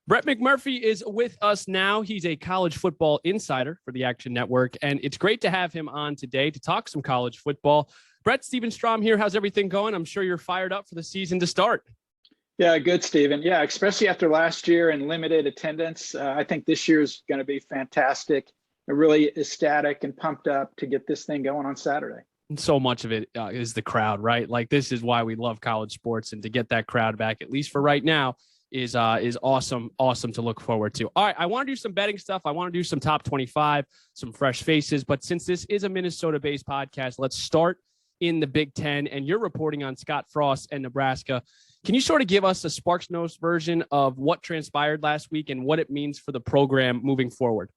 Brett McMurphy is with us now. He's a college football insider for the Action Network, and it's great to have him on today to talk some college football. Brett, Stephen Strom here. How's everything going? I'm sure you're fired up for the season to start. Yeah, good, Stephen. Yeah, especially after last year and limited attendance. I think this year's going to be fantastic. I'm really ecstatic and pumped up to get this thing going on Saturday. And so much of it is the crowd, right? Like, this is why we love college sports, and to get that crowd back, at least for right now, is awesome to look forward to. All right, I want to do some betting stuff. I want to do some top 25, some fresh faces. But since this is a Minnesota-based podcast, let's start in the Big Ten. And you're reporting on Scott Frost and Nebraska. Can you sort of give us a Sparks Notes version of what transpired last week and what it means for the program moving forward?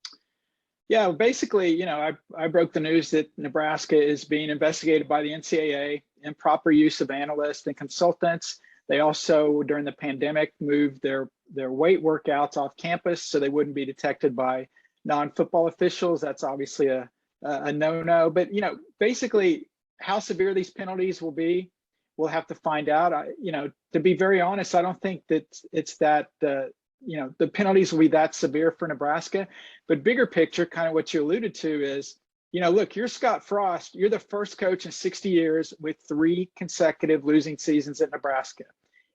Yeah, basically, I broke the news that Nebraska is being investigated by the NCAA, improper use of analysts and consultants. They also, during the pandemic, moved their weight workouts off campus so they wouldn't be detected by non-football officials. That's obviously a no-no. But, basically how severe these penalties will be, we'll have to find out. To be very honest, I don't think that it's that, the penalties will be that severe for Nebraska. But bigger picture, kind of what you alluded to is, look, you're Scott Frost. You're the first coach in 60 years with 3 consecutive losing seasons at Nebraska.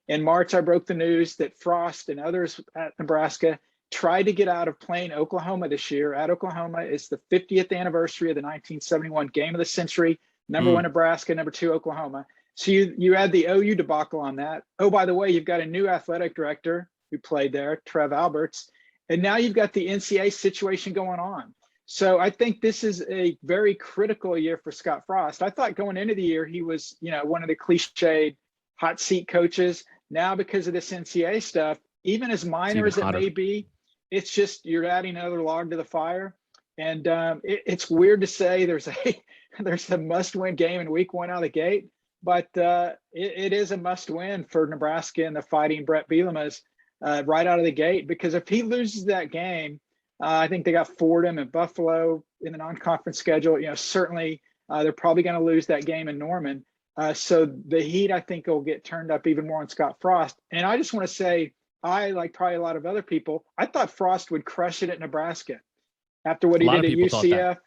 In March, I broke the news that Frost and others at Nebraska tried to get out of playing Oklahoma this year. At Oklahoma, it's the 50th anniversary of the 1971 game of the century. Number 1 Nebraska, number 2 Oklahoma. So you add the OU debacle on that. Oh, by the way, you've got a new athletic director who played there, Trev Alberts, and now you've got the NCAA situation going on. So I think this is a very critical year for Scott Frost. I thought going into the year he was, one of the cliched hot seat coaches. Now, because of this NCAA stuff, even as minor as it may be, it's just you're adding another log to the fire. And it's weird to say there's a must-win game in week 1 out of the gate, but it is a must-win for Nebraska and the Fighting Brett Bielema's right out of the gate. Because if he loses that game, I think they got Fordham and Buffalo in the non-conference schedule. Certainly they're probably going to lose that game in Norman. So the heat, I think, will get turned up even more on Scott Frost. And I just want to say, I, like probably a lot of other people, I thought Frost would crush it at Nebraska after what he did at UCF.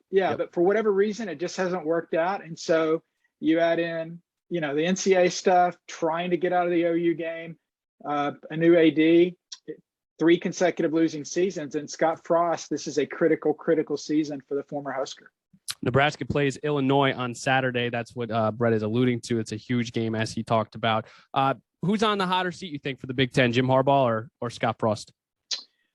Yeah, yep. But for whatever reason, it just hasn't worked out. And so you add in, the NCAA stuff, trying to get out of the OU game, a new AD, 3 consecutive losing seasons. And Scott Frost, this is a critical season for the former Husker. Nebraska plays Illinois on Saturday. That's what Brett is alluding to. It's a huge game, as he talked about. Who's on the hotter seat, you think, for the Big Ten, Jim Harbaugh or Scott Frost?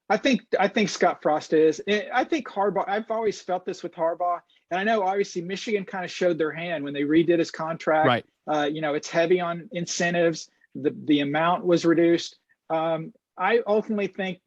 I think Scott Frost is. I think Harbaugh, I've always felt this with Harbaugh. And I know, obviously, Michigan kind of showed their hand when they redid his contract. Right. It's heavy on incentives. The amount was reduced. I ultimately think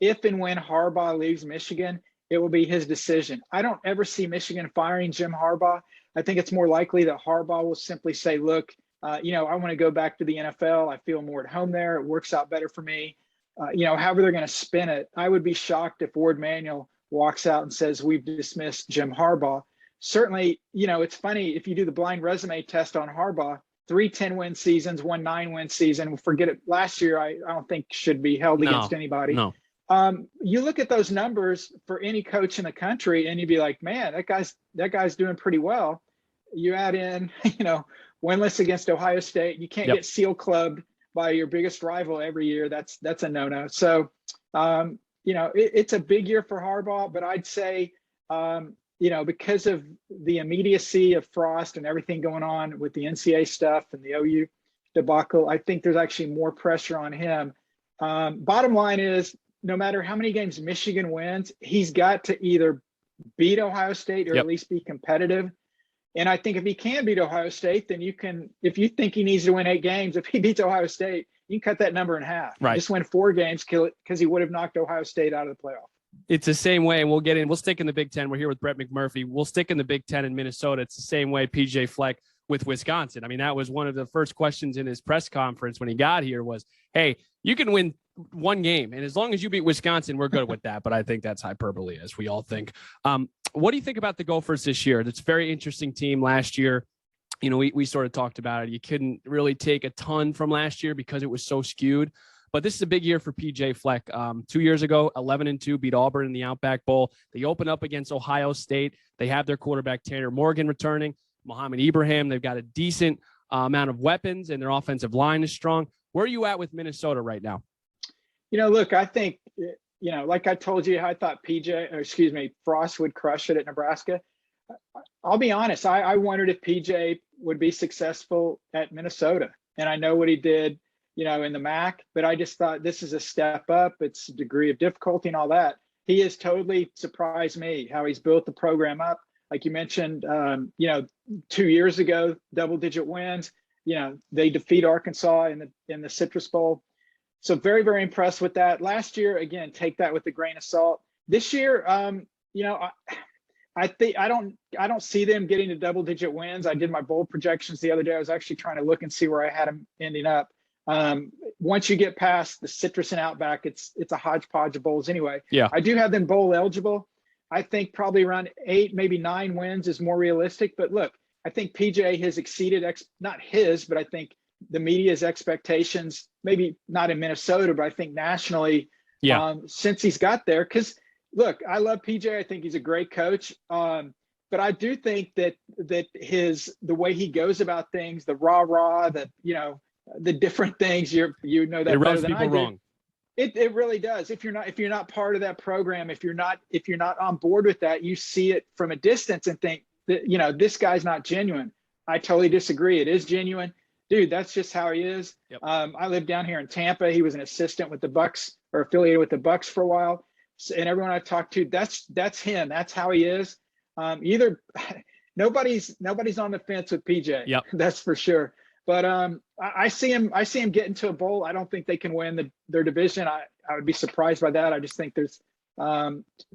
if and when Harbaugh leaves Michigan, it will be his decision. I don't ever see Michigan firing Jim Harbaugh. I think it's more likely that Harbaugh will simply say, look, I want to go back to the NFL. I feel more at home there. It works out better for me. However they're going to spin it, I would be shocked if Ward Manuel walks out and says, we've dismissed Jim Harbaugh. Certainly, it's funny, if you do the blind resume test on Harbaugh, 3 10-win seasons, 1 9-win season. Forget it. Last year, I don't think should be held against anybody. No. You look at those numbers for any coach in the country and you'd be like, man, that guy's doing pretty well. You add in, winless against Ohio State. You can't get seal clubbed by your biggest rival every year. That's a no-no. So, it's a big year for Harbaugh, but I'd say, because of the immediacy of Frost and everything going on with the NCAA stuff and the OU debacle, I think there's actually more pressure on him. Bottom line is, no matter how many games Michigan wins, he's got to either beat Ohio State or at least be competitive. And I think if he can beat Ohio State, then if you think he needs to win 8 games, if he beats Ohio State, you can cut that number in half. Right. Just win 4 games because he would have knocked Ohio State out of the playoff. It's the same way, and we'll stick in the Big Ten. We're here with Brett McMurphy. We'll stick in the Big Ten in Minnesota. It's the same way PJ Fleck with Wisconsin. I mean, that was one of the first questions in his press conference when he got here was, hey, you can win 1 game, and as long as you beat Wisconsin, we're good with that. But I think that's hyperbole, as we all think. What do you think about the Gophers this year? It's a very interesting team. Last year, we sort of talked about it. You couldn't really take a ton from last year because it was so skewed. But this is a big year for PJ Fleck. 2 years ago, 11-2, beat Auburn in the Outback Bowl. They open up against Ohio State. They have their quarterback Tanner Morgan returning, Mohamed Ibrahim. They've got a decent amount of weapons, and their offensive line is strong. Where are you at with Minnesota right now? Look, I think, like I told you, I thought Frost would crush it at Nebraska. I'll be honest. I wondered if PJ would be successful at Minnesota. And I know what he did, in the MAC, but I just thought this is a step up. It's a degree of difficulty and all that. He has totally surprised me how he's built the program up. Like you mentioned, 2 years ago, double-digit wins. They defeat Arkansas in the Citrus Bowl. So very, very impressed with that. Last year, again, take that with a grain of salt. This year, I think I don't see them getting to double-digit wins. I did my bowl projections the other day. I was actually trying to look and see where I had them ending up. Once you get past the Citrus and Outback, it's a hodgepodge of bowls anyway. Yeah, I do have them bowl eligible. I think probably around 8, maybe 9 wins is more realistic. But look, I think PJ has exceeded not his, but I think the media's expectations. Maybe not in Minnesota, but I think nationally. Yeah. Since he's got there, because look, I love PJ. I think he's a great coach. But I do think that the way he goes about things, the rah-rah, the different things, that it better than I do. Wrong. It really does. If you're not part of that program, if you're not on board with that, you see it from a distance and think that, this guy's not genuine. I totally disagree. It is genuine. Dude, that's just how he is. Yep. I lived down here in Tampa. He was an assistant with the Bucks, or affiliated with the Bucks for a while. And everyone I've talked to, that's him. That's how he is. Nobody's on the fence with PJ. Yep. That's for sure. But I see him getting to a bowl. I don't think they can win their division. I would be surprised by that. I just think there's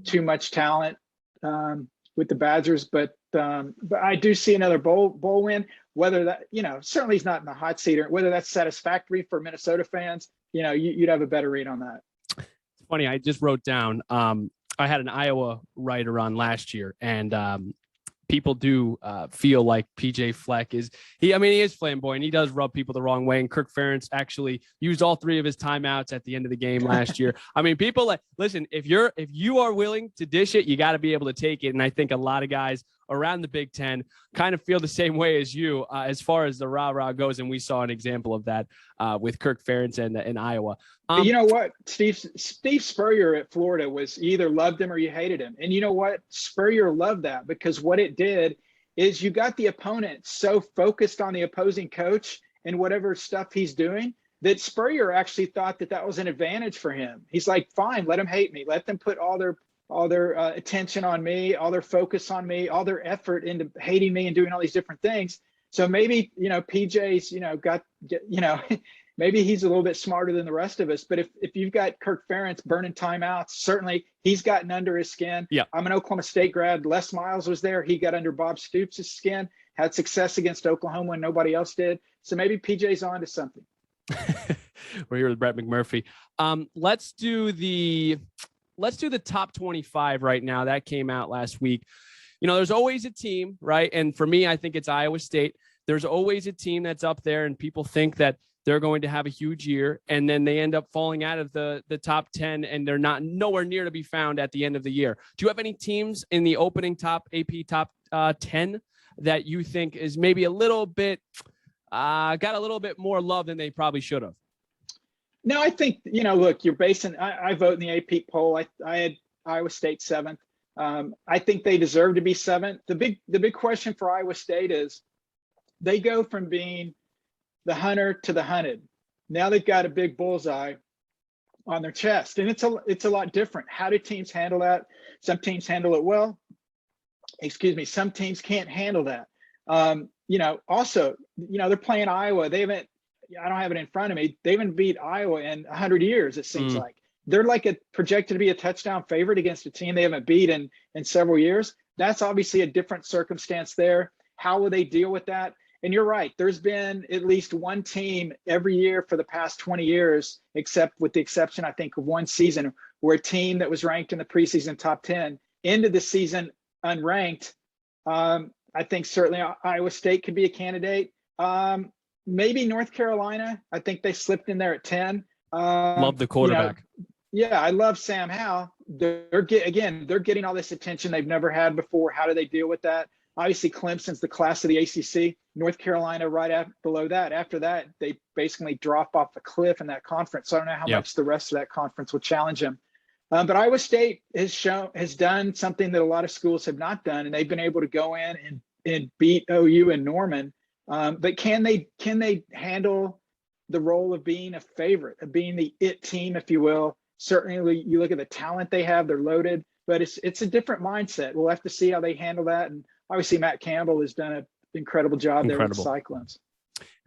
too much talent with the Badgers. But I do see another bowl win. Whether that, certainly he's not in the hot seat, or whether that's satisfactory for Minnesota fans, you'd have a better read on that. It's funny. I just wrote down, I had an Iowa writer on last year, and people do feel like PJ Fleck is he is flamboyant. He does rub people the wrong way. And Kirk Ferentz actually used all 3 of his timeouts at the end of the game last year. People listen, if you are willing to dish it, you got to be able to take it. And I think a lot of guys around the Big Ten kind of feel the same way as you as far as the rah-rah goes. And we saw an example of that with Kirk Ferentz and Iowa. You know what? Steve Spurrier at Florida was, you either loved him or you hated him. And you know what? Spurrier loved that, because what it did is you got the opponent so focused on the opposing coach and whatever stuff he's doing that Spurrier actually thought that was an advantage for him. He's like, fine, let them hate me. Let them put all their attention on me, all their focus on me, all their effort into hating me and doing all these different things. So maybe, PJ's, maybe he's a little bit smarter than the rest of us. But if you've got Kirk Ferentz burning timeouts, certainly he's gotten under his skin. Yeah. I'm an Oklahoma State grad. Les Miles was there. He got under Bob Stoops' skin, had success against Oklahoma when nobody else did. So maybe PJ's on to something. We're here with Brett McMurphy. Let's do the top 25 right now. That came out last week. There's always a team, right? And for me, I think it's Iowa State. There's always a team that's up there, and people think that they're going to have a huge year, and then they end up falling out of the top 10, and they're nowhere near to be found at the end of the year. Do you have any teams in the opening AP top 10 that you think is maybe a little bit got a little bit more love than they probably should have? No, I think, look, you're basing, I vote in the AP poll. I had Iowa State 7th. I think they deserve to be 7th. The big question for Iowa State is they go from being the hunter to the hunted. Now they've got a big bullseye on their chest, and it's a lot different. How do teams handle that? Some teams handle it well. Some teams can't handle that. Also, they're playing Iowa. I don't have it in front of me. They haven't beat Iowa in 100 years, it seems like. They're projected to be a touchdown favorite against a team they haven't beat in several years. That's obviously a different circumstance there. How will they deal with that? And you're right. There's been at least one team every year for the past 20 years, except with the exception, I think, of one season, where a team that was ranked in the preseason top 10 ended the season unranked. I think certainly Iowa State could be a candidate. Maybe North Carolina. I think they slipped in there at 10. Love the quarterback. Yeah, I love Sam Howell. They're getting all this attention they've never had before. How do they deal with that? Obviously, Clemson's the class of the ACC. North Carolina below that. After that, they basically drop off the cliff in that conference. So I don't know how much the rest of that conference will challenge them. But Iowa State has done something that a lot of schools have not done, and they've been able to go in and beat OU and Norman. But can they handle the role of being a favorite, of being the it team, if you will? Certainly, you look at the talent they have; they're loaded. But it's a different mindset. We'll have to see how they handle that. And obviously, Matt Campbell has done an incredible job there with the Cyclones.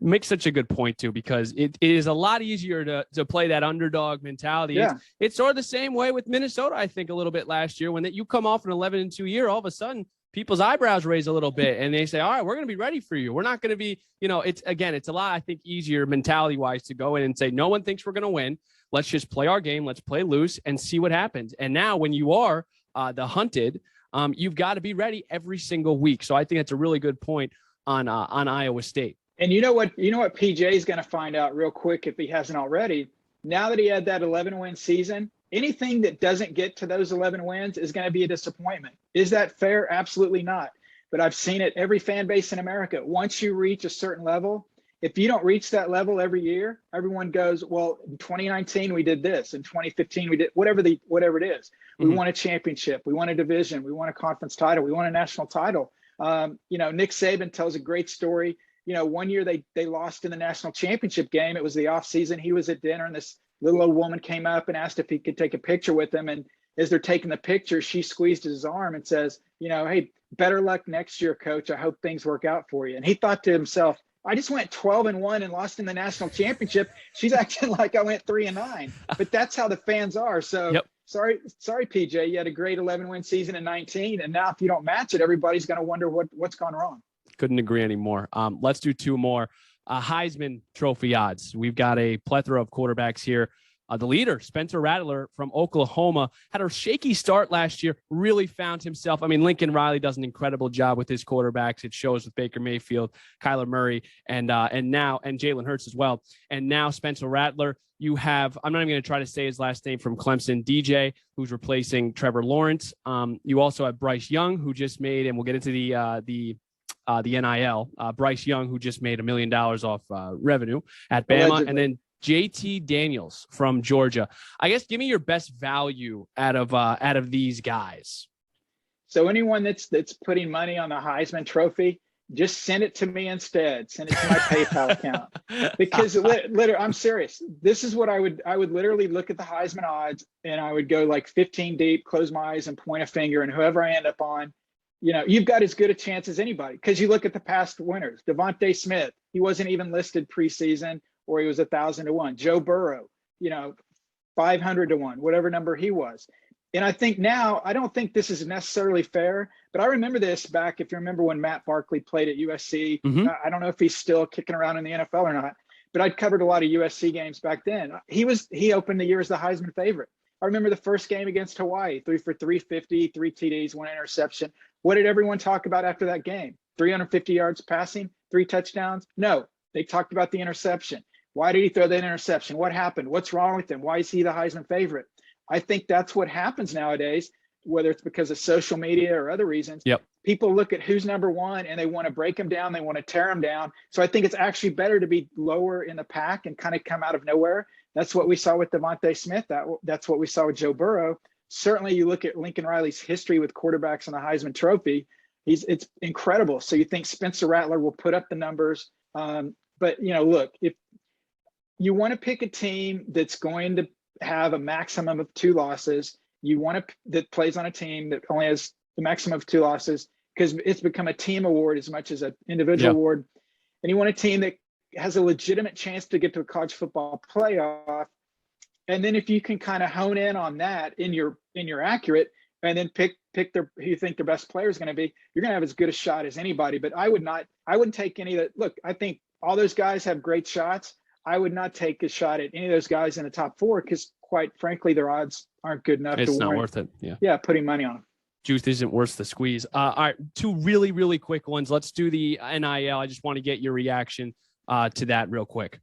Makes such a good point too, because it is a lot easier to play that underdog mentality. Yeah. It's sort of the same way with Minnesota, I think, a little bit last year when you come off an 11-2 year, all of a sudden people's eyebrows raise a little bit and they say, all right, we're going to be ready for you. We're not going to be, it's a lot, I think, easier mentality wise to go in and say, no one thinks we're going to win. Let's just play our game. Let's play loose and see what happens. And now when you are the hunted, you've got to be ready every single week. So I think that's a really good point on Iowa State. And you know what PJ is going to find out real quick if he hasn't already. Now that he had that 11-win season, anything that doesn't get to those 11 wins is going to be a disappointment. Is that fair? Absolutely not. But I've seen it every fan base in America. Once you reach a certain level, if you don't reach that level every year, everyone goes, well, in 2019 we did this, in 2015 we did whatever it is. We won a championship, we won a division, we won a conference title, we won a national title. Nick Saban tells a great story. One year they lost in the national championship game. It was the off season. He was at dinner and this little old woman came up and asked if he could take a picture with him. And as they're taking the picture, she squeezed his arm and says, hey, better luck next year, coach. I hope things work out for you. And he thought to himself, I just went 12-1 and lost in the national championship. She's acting like I went 3-9, but that's how the fans are. So sorry, PJ, you had a great 11-win season in 19. And now if you don't match it, everybody's going to wonder what's gone wrong. Couldn't agree anymore. Let's do two more. Heisman Trophy odds. We've got a plethora of quarterbacks here. The leader, Spencer Rattler from Oklahoma, had a shaky start last year, really found himself. I mean, Lincoln Riley does an incredible job with his quarterbacks. It shows with Baker Mayfield, Kyler Murray, and Jalen Hurts as well. And now Spencer Rattler, you have, I'm not even going to try to say his last name, from Clemson, DJ, who's replacing Trevor Lawrence. You also have Bryce Young, who just made, and we'll get into the NIL, Bryce Young, who just made $1 million off revenue at Bama. Allegedly. And then JT Daniels from Georgia. I guess give me your best value out of these guys. So anyone that's putting money on the Heisman Trophy, just send it to me instead. Send it to my PayPal account. Because literally, I'm serious. This is what I would literally look at the Heisman odds and I would go like 15 deep, close my eyes and point a finger, and whoever I end up on, you've got as good a chance as anybody, because you look at the past winners. Devontae Smith, he wasn't even listed preseason, or he was 1,000-1. Joe Burrow, 500-1, whatever number he was. And I think now, I don't think this is necessarily fair, but I remember this back, if you remember when Matt Barkley played at USC. I don't know if he's still kicking around in the NFL or not, but I'd covered a lot of USC games back then. He opened the year as the Heisman favorite. I remember the first game against Hawaii, 3 for 350, 3 TDs, 1 interception. What did everyone talk about after that game? 350 yards passing, 3 touchdowns? No, they talked about the interception. Why did he throw that interception? What happened? What's wrong with him? Why is he the Heisman favorite? I think that's what happens nowadays, whether it's because of social media or other reasons. Yep. People look at who's number one and they want to break them down. They want to tear them down. So I think it's actually better to be lower in the pack and kind of come out of nowhere. That's what we saw with Devontae Smith. That's what we saw with Joe Burrow. Certainly you look at Lincoln Riley's history with quarterbacks on the Heisman Trophy. It's incredible. So you think Spencer Rattler will put up the numbers. But look, if you want to pick a team that's going to have a maximum of 2 losses, that plays on a team that only has the maximum of 2 losses, because it's become a team award as much as an individual award. And you want a team that has a legitimate chance to get to a college football playoff. And then if you can kind of hone in on that and you're accurate, and then pick who you think their best player is going to be, you're going to have as good a shot as anybody. But I wouldn't take any of that. Look, I think all those guys have great shots. I would not take a shot at any of those guys in the top 4, because quite frankly, their odds aren't good enough. It's not worth it. Yeah. Putting money on them. Juice isn't worth the squeeze. All right. 2 really, really quick ones. Let's do the NIL. I just want to get your reaction to that real quick.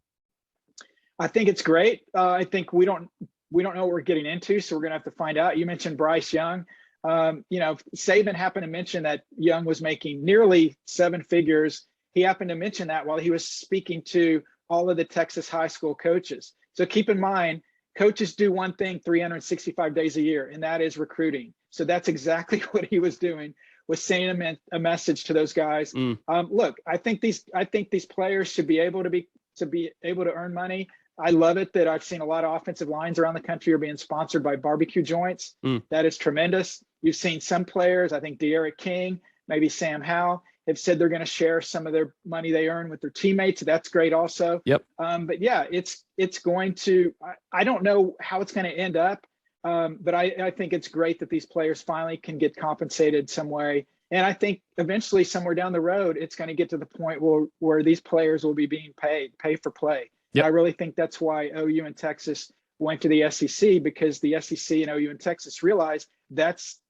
I think it's great. I think we don't know what we're getting into, so we're going to have to find out. You mentioned Bryce Young. Saban happened to mention that Young was making nearly 7 figures. He happened to mention that while he was speaking to all of the Texas high school coaches. So keep in mind, coaches do one thing 365 days a year, and that is recruiting. So that's exactly what he was doing, was saying a message to those guys. Look, I think these players should be able to earn money. I love it that I've seen a lot of offensive lines around the country are being sponsored by barbecue joints. That is tremendous. You've seen some players, I think De'Aaron King, maybe Sam Howell, have said they're going to share some of their money they earn with their teammates. That's great also. Yep. But yeah, it's going to, I don't know how it's going to end up, but I think it's great that these players finally can get compensated some way. And I think eventually somewhere down the road, it's going to get to the point where these players will be being pay for play. Yep. I really think that's why OU and Texas went to the SEC, because the SEC and OU and Texas realized that's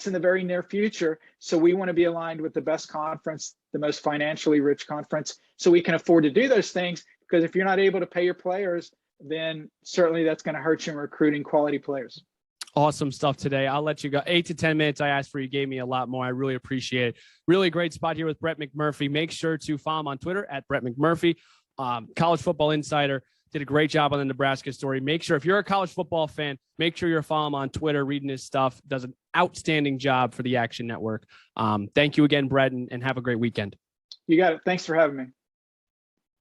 in the very near future. So we want to be aligned with the best conference, the most financially rich conference, so we can afford to do those things. Because if you're not able to pay your players, then certainly that's going to hurt you in recruiting quality players. Awesome stuff today. I'll let you go. 8 to 10 minutes I asked for. You gave me a lot more. I really appreciate it. Really great spot here with Brett McMurphy. Make sure to follow him on Twitter at Brett McMurphy. College Football Insider did a great job on the Nebraska story. Make sure, if you're a college football fan, make sure you're following him on Twitter, reading his stuff. Does an outstanding job for the Action Network. Thank you again, Brett, and have a great weekend. You got it. Thanks for having me.